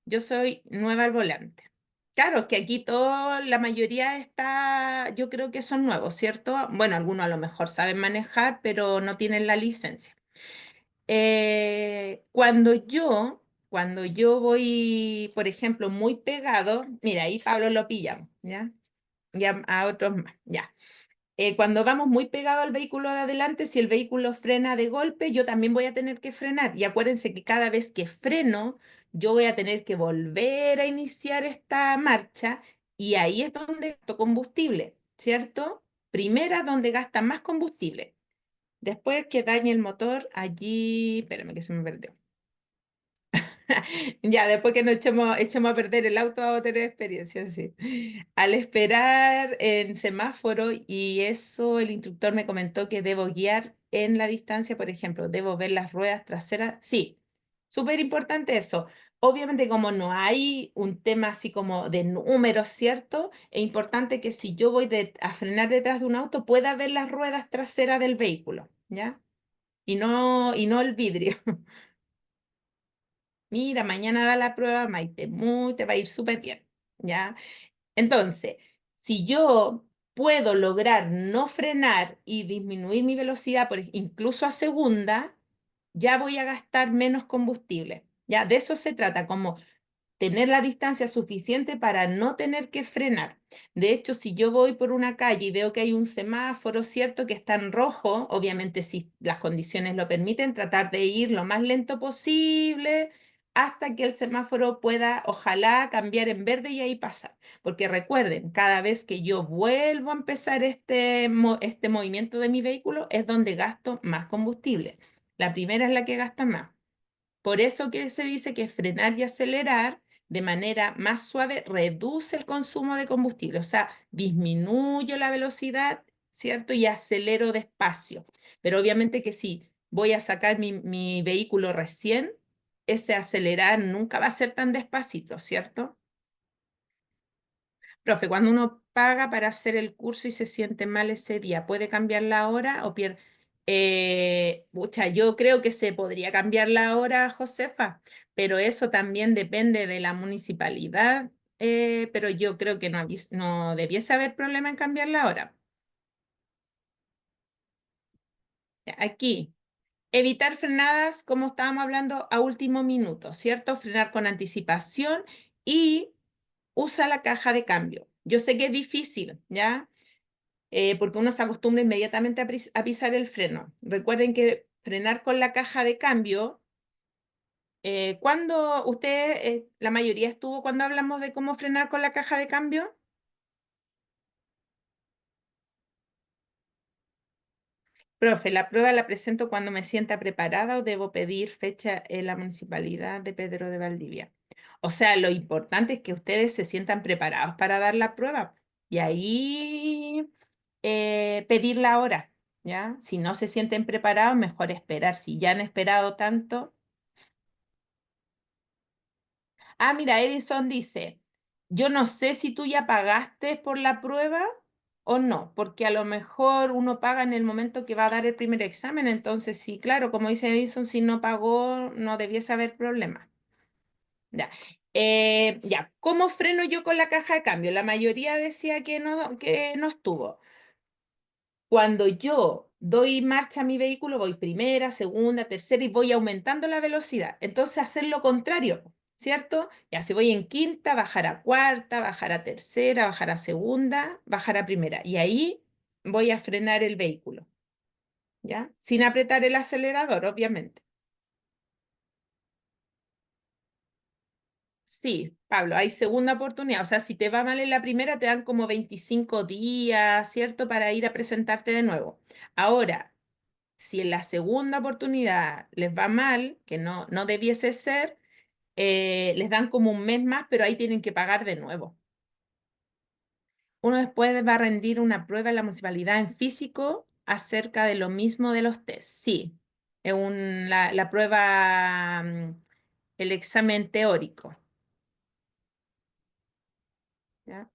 Yo soy nueva al volante. Claro, es que aquí la mayoría está, yo creo que son nuevos, ¿cierto? Bueno, algunos a lo mejor saben manejar, pero no tienen la licencia. Cuando yo voy, por ejemplo, muy pegado, mira, ahí Pablo lo pillamos, ¿ya? Ya a otros más, ya. Cuando vamos muy pegado al vehículo de adelante, si el vehículo frena de golpe, yo también voy a tener que frenar. Y acuérdense que cada vez que freno, yo voy a tener que volver a iniciar esta marcha y ahí es donde gasto combustible, ¿cierto? Primera donde gasta más combustible. Después que dañe el motor, allí, espérame que se me perdió. Ya, después que nos echemos a perder el auto, vamos a tener experiencia, sí. Al esperar en semáforo, y eso el instructor me comentó que debo guiar en la distancia, por ejemplo, debo ver las ruedas traseras. Sí, súper importante eso. Obviamente, como no hay un tema así como de números, ¿cierto? Es importante que si yo voy a frenar detrás de un auto, pueda ver las ruedas traseras del vehículo, ¿ya? Y no el vidrio. Mira, mañana da la prueba, Maite, te va a ir súper bien, ¿ya? Entonces, si yo puedo lograr no frenar y disminuir mi velocidad, incluso a segunda, ya voy a gastar menos combustible, ¿ya? De eso se trata, como tener la distancia suficiente para no tener que frenar. De hecho, si yo voy por una calle y veo que hay un semáforo, ¿cierto?, que está en rojo, obviamente si las condiciones lo permiten, tratar de ir lo más lento posible hasta que el semáforo pueda, ojalá, cambiar en verde y ahí pasar. Porque recuerden, cada vez que yo vuelvo a empezar este movimiento de mi vehículo es donde gasto más combustible. La primera es la que gasta más. Por eso que se dice que frenar y acelerar de manera más suave reduce el consumo de combustible, o sea, disminuyo la velocidad, ¿cierto? Y acelero despacio. Pero obviamente que si voy a sacar mi vehículo recién, ese acelerar nunca va a ser tan despacito, ¿cierto? Profe, cuando uno paga para hacer el curso y se siente mal ese día, ¿puede cambiar la hora o pierde? Pucha, yo creo que se podría cambiar la hora, Josefa, pero eso también depende de la municipalidad, pero yo creo que no debiese haber problema en cambiar la hora. Aquí, evitar frenadas, como estábamos hablando, a último minuto, ¿cierto? Frenar con anticipación y usa la caja de cambio. Yo sé que es difícil, ¿ya? Porque uno se acostumbra inmediatamente a pisar el freno. Recuerden que frenar con la caja de cambio, cuando usted, la mayoría estuvo cuando hablamos de cómo frenar con la caja de cambio. Profe, la prueba la presento cuando me sienta preparada o debo pedir fecha en la municipalidad de Pedro de Valdivia. O sea, lo importante es que ustedes se sientan preparados para dar la prueba y ahí pedirla ahora, ¿ya? Si no se sienten preparados, mejor esperar. Si ya han esperado tanto. Ah, mira, Edison dice, yo no sé si tú ya pagaste por la prueba o no, porque a lo mejor uno paga en el momento que va a dar el primer examen, entonces sí, claro, como dice Edison, si no pagó, no debiese haber problema. Ya. Ya, ¿cómo freno yo con la caja de cambio? La mayoría decía que no estuvo. Cuando yo doy marcha a mi vehículo, voy primera, segunda, tercera y voy aumentando la velocidad. Entonces, hacer lo contrario, ¿cierto? Ya si voy en quinta, bajar a cuarta, bajar a tercera, bajar a segunda, bajar a primera. Y ahí voy a frenar el vehículo, ¿ya? Sin apretar el acelerador, obviamente. Sí, Pablo, hay segunda oportunidad. O sea, si te va mal en la primera, te dan como 25 días, ¿cierto? Para ir a presentarte de nuevo. Ahora, si en la segunda oportunidad les va mal, que no debiese ser, les dan como un mes más, pero ahí tienen que pagar de nuevo. Uno después va a rendir una prueba en la municipalidad en físico acerca de lo mismo de los test. Sí, Es la prueba, el examen teórico. ¿Ya?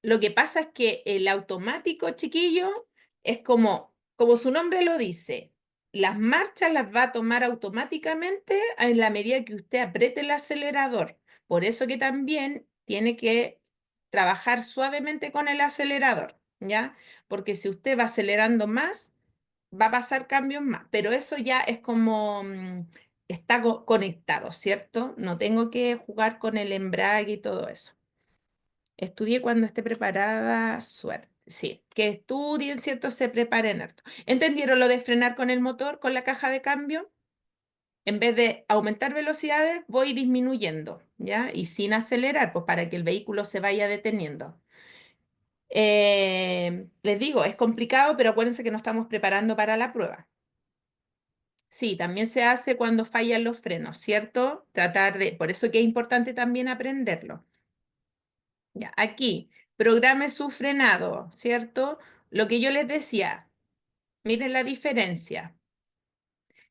Lo que pasa es que el automático, chiquillo, es como su nombre lo dice. Las marchas las va a tomar automáticamente en la medida que usted apriete el acelerador. Por eso que también tiene que trabajar suavemente con el acelerador, ¿ya? Porque si usted va acelerando más, va a pasar cambios más. Pero eso ya es como está conectado, ¿cierto? No tengo que jugar con el embrague y todo eso. Estudie cuando esté preparada, suerte. Sí, que estudien, ¿cierto? Se preparen harto. ¿Entendieron lo de frenar con el motor, con la caja de cambio? En vez de aumentar velocidades, voy disminuyendo, ¿ya? Y sin acelerar, pues para que el vehículo se vaya deteniendo. Les digo, es complicado, pero acuérdense que nos estamos preparando para la prueba. Sí, también se hace cuando fallan los frenos, ¿cierto? Por eso que es importante también aprenderlo. Ya, aquí, programe su frenado, ¿cierto? Lo que yo les decía, miren la diferencia.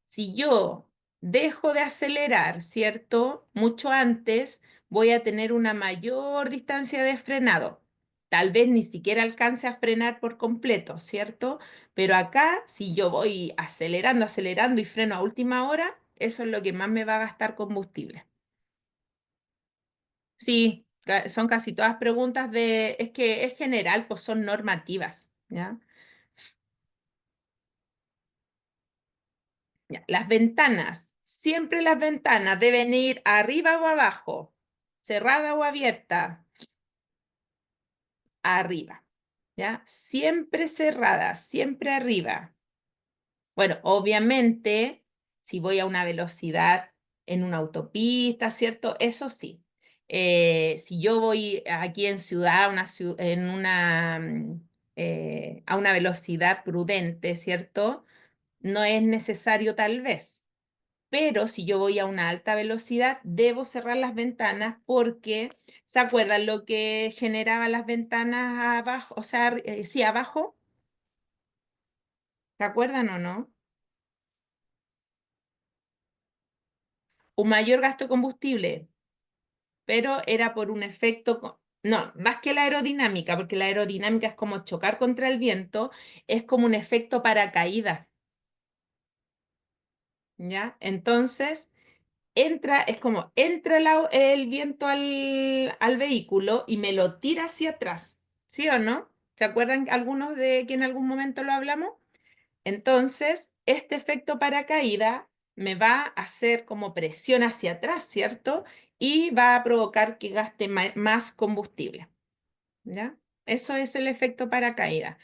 Si yo dejo de acelerar, ¿cierto? Mucho antes, voy a tener una mayor distancia de frenado. Tal vez ni siquiera alcance a frenar por completo, ¿cierto? Pero acá, si yo voy acelerando, acelerando y freno a última hora, eso es lo que más me va a gastar combustible. Sí, son casi todas preguntas es que es general, pues son normativas, ¿ya? Ya, las ventanas, siempre las ventanas deben ir arriba o abajo, cerrada o abierta, arriba, ¿ya? Siempre cerradas, siempre arriba. Bueno, obviamente, si voy a una velocidad en una autopista, ¿cierto? Eso sí. Si yo voy aquí en ciudad, a una velocidad prudente, ¿cierto? No es necesario tal vez. Pero si yo voy a una alta velocidad, debo cerrar las ventanas porque, ¿se acuerdan lo que generaba las ventanas abajo? O sea, sí, abajo, ¿se acuerdan o no? Un mayor gasto de combustible, pero era por un efecto, no, más que la aerodinámica, porque la aerodinámica es como chocar contra el viento, es como un efecto paracaídas, ¿ya? Entonces, es como entra el viento al vehículo y me lo tira hacia atrás, ¿sí o no? ¿Se acuerdan algunos de que en algún momento lo hablamos? Entonces, este efecto paracaída me va a hacer como presión hacia atrás, ¿cierto? Y va a provocar que gaste más combustible, ¿ya? Eso es el efecto paracaída.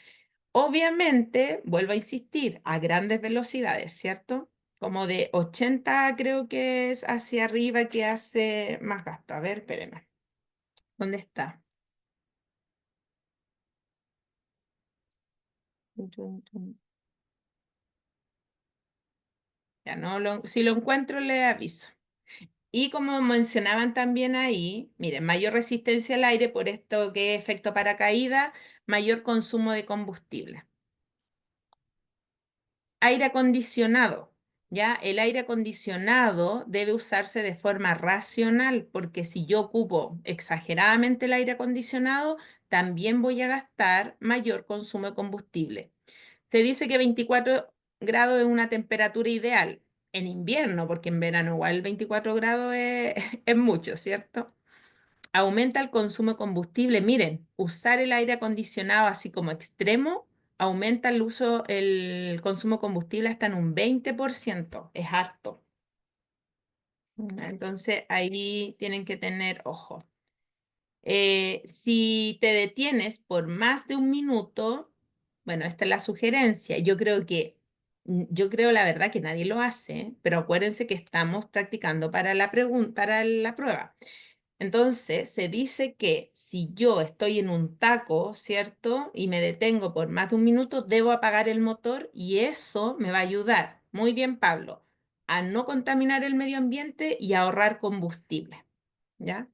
Obviamente, vuelvo a insistir, a grandes velocidades, ¿cierto? Como de 80 creo que es hacia arriba que hace más gasto. A ver, espérenme. ¿Dónde está? Tun, tun. Ya no si lo encuentro, le aviso. Y como mencionaban también ahí, miren, mayor resistencia al aire por esto que es efecto paracaída, mayor consumo de combustible. Aire acondicionado, ¿ya? El aire acondicionado debe usarse de forma racional, porque si yo ocupo exageradamente el aire acondicionado, también voy a gastar mayor consumo de combustible. Se dice que 24 grados es una temperatura ideal en invierno, porque en verano igual 24 grados es, es mucho, ¿cierto? Aumenta el consumo de combustible. Miren, usar el aire acondicionado así como extremo aumenta el consumo de combustible hasta en un 20%. Es harto. Entonces ahí tienen que tener ojo. Si te detienes por más de un minuto, bueno, esta es la sugerencia. Yo creo la verdad que nadie lo hace, pero acuérdense que estamos practicando para para la prueba. Entonces, se dice que si yo estoy en un taco, ¿cierto? Y me detengo por más de un minuto, debo apagar el motor y eso me va a ayudar, muy bien, Pablo, a no contaminar el medio ambiente y a ahorrar combustible, ¿ya?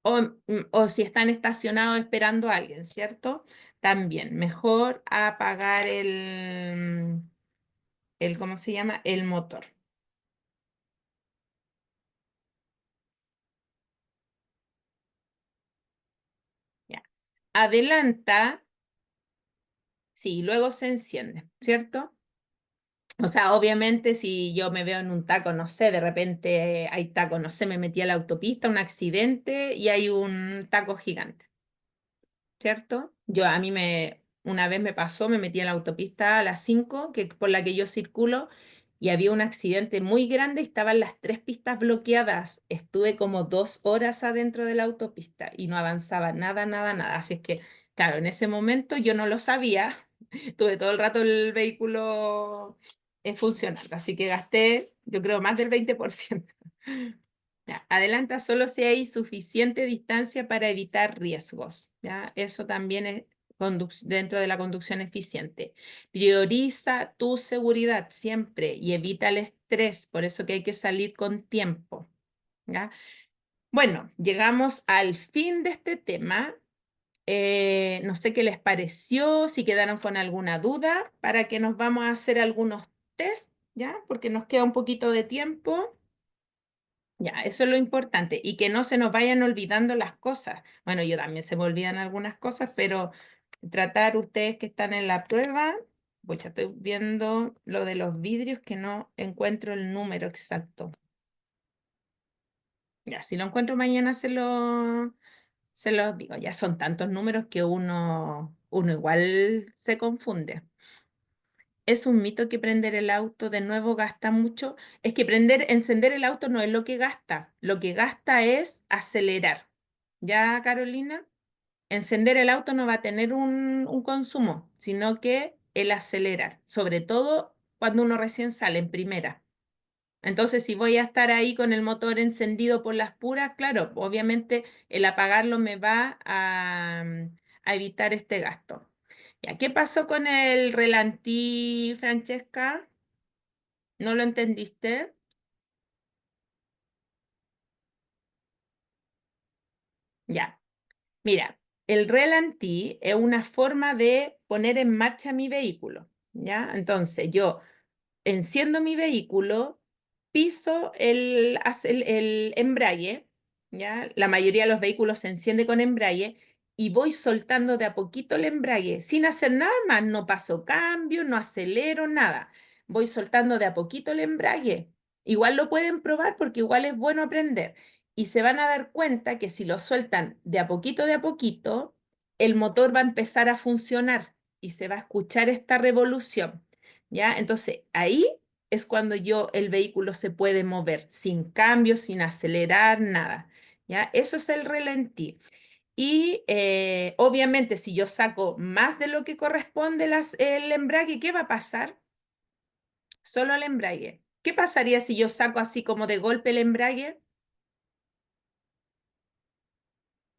O si están estacionados esperando a alguien, ¿cierto? también, mejor apagar ¿cómo se llama? El motor. Ya. Adelanta, sí, luego se enciende, ¿cierto? O sea, obviamente si yo me veo en un taco, no sé, de repente hay taco, no sé, me metí a la autopista, un accidente y hay un taco gigante. ¿Cierto? Una vez me pasó, me metí en la autopista a las 5 por la que yo circulo, y había un accidente muy grande, y estaban las tres pistas bloqueadas. Estuve como 2 horas adentro de la autopista y no avanzaba nada, nada, nada. Así es que, claro, en ese momento yo no lo sabía, tuve todo el rato el vehículo funcionando, así que gasté, yo creo, más del 20%. Ya, adelanta solo si hay suficiente distancia para evitar riesgos. ¿Ya? Eso también es dentro de la conducción eficiente. Prioriza tu seguridad siempre y evita el estrés, por eso que hay que salir con tiempo. ¿Ya? Bueno, llegamos al fin de este tema. No sé qué les pareció, si quedaron con alguna duda, para que nos vamos a hacer algunos test, ¿ya? Porque nos queda un poquito de tiempo. Ya, eso es lo importante y que no se nos vayan olvidando las cosas. Bueno, yo también se me olvidan algunas cosas, pero tratar ustedes que están en la prueba, pues ya estoy viendo lo de los vidrios que no encuentro el número exacto. Ya, si lo encuentro mañana se los digo. Ya son tantos números que uno igual se confunde. Es un mito que prender el auto de nuevo gasta mucho. Es que encender el auto no es lo que gasta. Lo que gasta es acelerar. ¿Ya, Carolina? Encender el auto no va a tener un consumo, sino que el acelerar. Sobre todo cuando uno recién sale en primera. Entonces, si voy a estar ahí con el motor encendido por las puras, claro, obviamente el apagarlo me va a evitar este gasto. Ya, ¿qué pasó con el relantí, Francesca? ¿No lo entendiste? Ya, mira, el relantí es una forma de poner en marcha mi vehículo, ¿ya? Entonces, yo enciendo mi vehículo, piso el embrague, ¿ya? La mayoría de los vehículos se enciende con embrague y voy soltando de a poquito el embrague, sin hacer nada más, no paso cambio, no acelero, nada. Voy soltando de a poquito el embrague. Igual lo pueden probar porque igual es bueno aprender. Y se van a dar cuenta que si lo sueltan de a poquito, el motor va a empezar a funcionar y se va a escuchar esta revolución. ¿Ya? Entonces, ahí es cuando el vehículo se puede mover sin cambio, sin acelerar, nada. ¿Ya? Eso es el relentí. Y obviamente, si yo saco más de lo que corresponde el embrague, ¿qué va a pasar? Solo el embrague. ¿Qué pasaría si yo saco así como de golpe el embrague?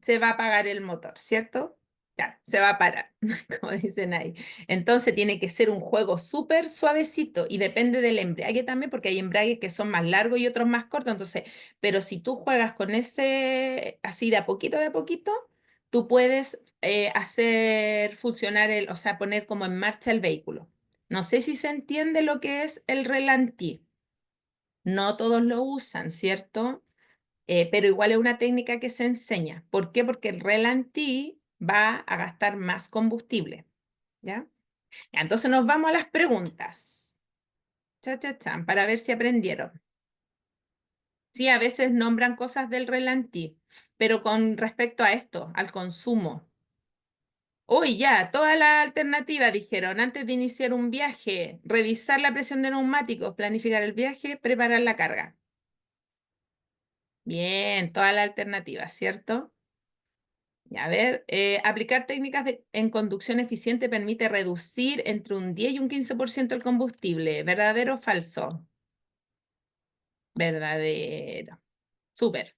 Se va a apagar el motor, ¿cierto? Ya, se va a parar, como dicen ahí. Entonces tiene que ser un juego súper suavecito y depende del embrague también, porque hay embragues que son más largos y otros más cortos. Entonces, pero si tú juegas con ese así de a poquito, tú puedes hacer funcionar o sea, poner como en marcha el vehículo. No sé si se entiende lo que es el relantí. No todos lo usan, ¿cierto? Pero igual es una técnica que se enseña. ¿Por qué? Porque el relantí va a gastar más combustible, ¿ya? Ya, entonces nos vamos a las preguntas. Cha, cha, chan, para ver si aprendieron. Sí, a veces nombran cosas del relantí, pero con respecto a esto, al consumo. Uy, ya, toda la alternativa dijeron, antes de iniciar un viaje, revisar la presión de neumáticos, planificar el viaje, preparar la carga. Bien, toda la alternativa, ¿cierto? Y a ver, aplicar técnicas en conducción eficiente permite reducir entre un 10 y un 15% el combustible. ¿Verdadero o falso? Verdadero. Súper.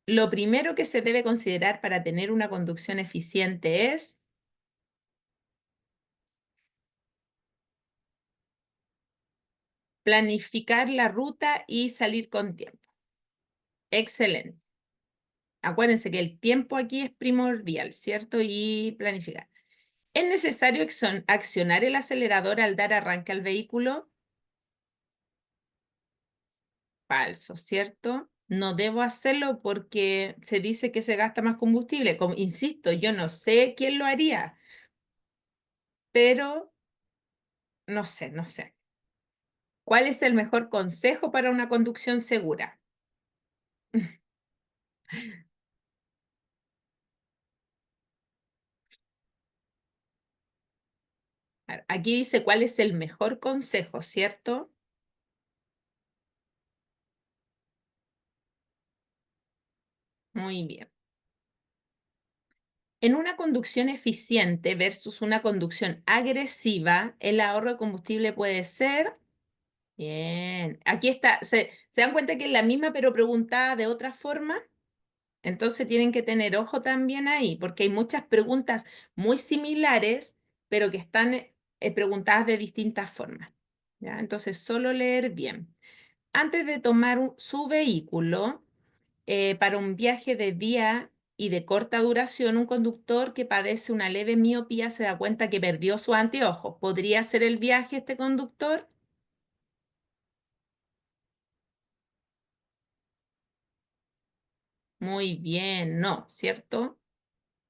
Lo primero que se debe considerar para tener una conducción eficiente es planificar la ruta y salir con tiempo. Excelente. Acuérdense que el tiempo aquí es primordial, ¿cierto? Y planificar. ¿Es necesario accionar el acelerador al dar arranque al vehículo? Falso, ¿cierto? No debo hacerlo porque se dice que se gasta más combustible. Como, insisto, yo no sé quién lo haría, pero no sé, no sé. ¿Cuál es el mejor consejo para una conducción segura? A ver, aquí dice cuál es el mejor consejo, ¿cierto? Muy bien. En una conducción eficiente versus una conducción agresiva, el ahorro de combustible puede ser. Bien. Aquí está. ¿Se dan cuenta que es la misma pero preguntada de otra forma? Entonces tienen que tener ojo también ahí, porque hay muchas preguntas muy similares, pero que están preguntadas de distintas formas. ¿Ya? Entonces, solo leer bien. Antes de tomar su vehículo para un viaje de día y de corta duración, un conductor que padece una leve miopía se da cuenta que perdió su anteojo. ¿Podría hacer el viaje este conductor? Muy bien, no, ¿cierto?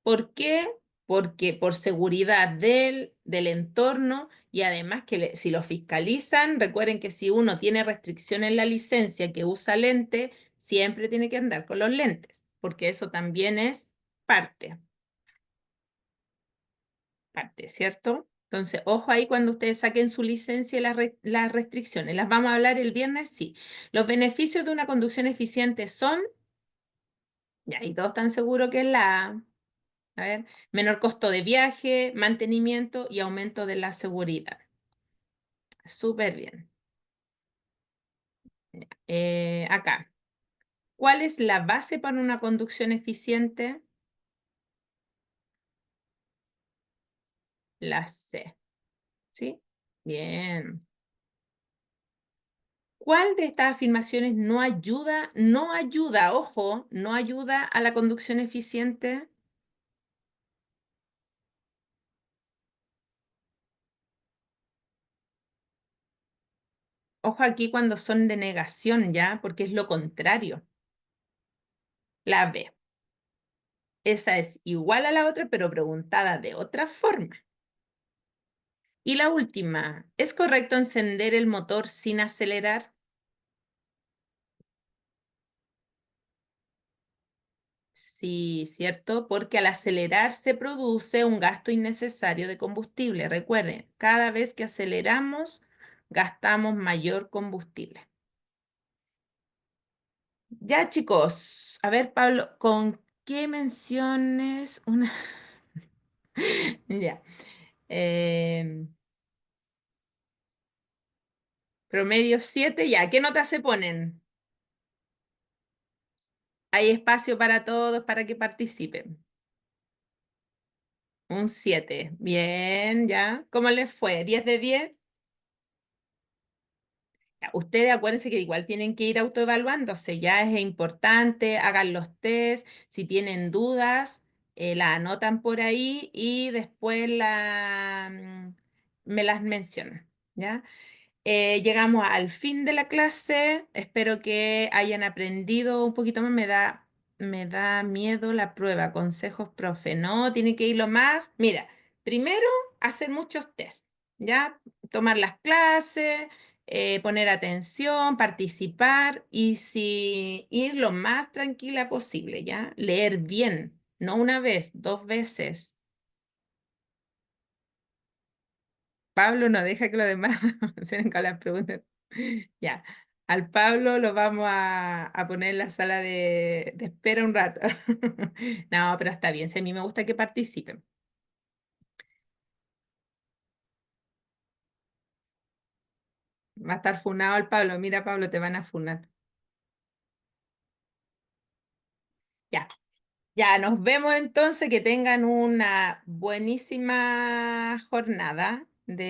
¿Por qué? Porque por seguridad del entorno y además que si lo fiscalizan, recuerden que si uno tiene restricción en la licencia que usa lente, siempre tiene que andar con los lentes, porque eso también es parte, parte, ¿cierto? Entonces, ojo ahí cuando ustedes saquen su licencia y las restricciones. ¿Las vamos a hablar el viernes? Sí. Los beneficios de una conducción eficiente son, ya, y todos están seguros que es a ver, menor costo de viaje, mantenimiento y aumento de la seguridad. Súper bien. Acá, ¿cuál es la base para una conducción eficiente? La C, ¿sí? Bien. ¿Cuál de estas afirmaciones no ayuda, ojo, no ayuda a la conducción eficiente? Ojo aquí cuando son de negación, ¿ya? Porque es lo contrario. La B. Esa es igual a la otra, pero preguntada de otra forma. Y la última, ¿es correcto encender el motor sin acelerar? Sí, ¿cierto? Porque al acelerar se produce un gasto innecesario de combustible. Recuerden, cada vez que aceleramos, gastamos mayor combustible. Ya, chicos, a ver, Pablo, ¿con qué menciones una? Ya. em, Promedio 7, ya. ¿Qué notas se ponen? Hay espacio para todos para que participen. Un 7. Bien, ya. ¿Cómo les fue? ¿10 de 10? Ya, ustedes acuérdense que igual tienen que ir autoevaluándose, ya es importante, hagan los test, si tienen dudas, la anotan por ahí y después me las mencionan, ¿ya? Llegamos al fin de la clase. Espero que hayan aprendido un poquito más. Me da miedo la prueba. Consejos, profe. No, tiene que ir lo más. Mira, primero hacer muchos test, ¿ya? Tomar las clases, poner atención, participar y si ir lo más tranquila posible, ¿ya? Leer bien, no una vez, 2 veces. Pablo no deja que los demás se con las preguntas. Ya, al Pablo lo vamos a poner en la sala de espera un rato. No, pero está bien, si a mí me gusta que participen. Va a estar funado el Pablo. Mira, Pablo, te van a funar. Ya, ya, nos vemos entonces. Que tengan una buenísima jornada de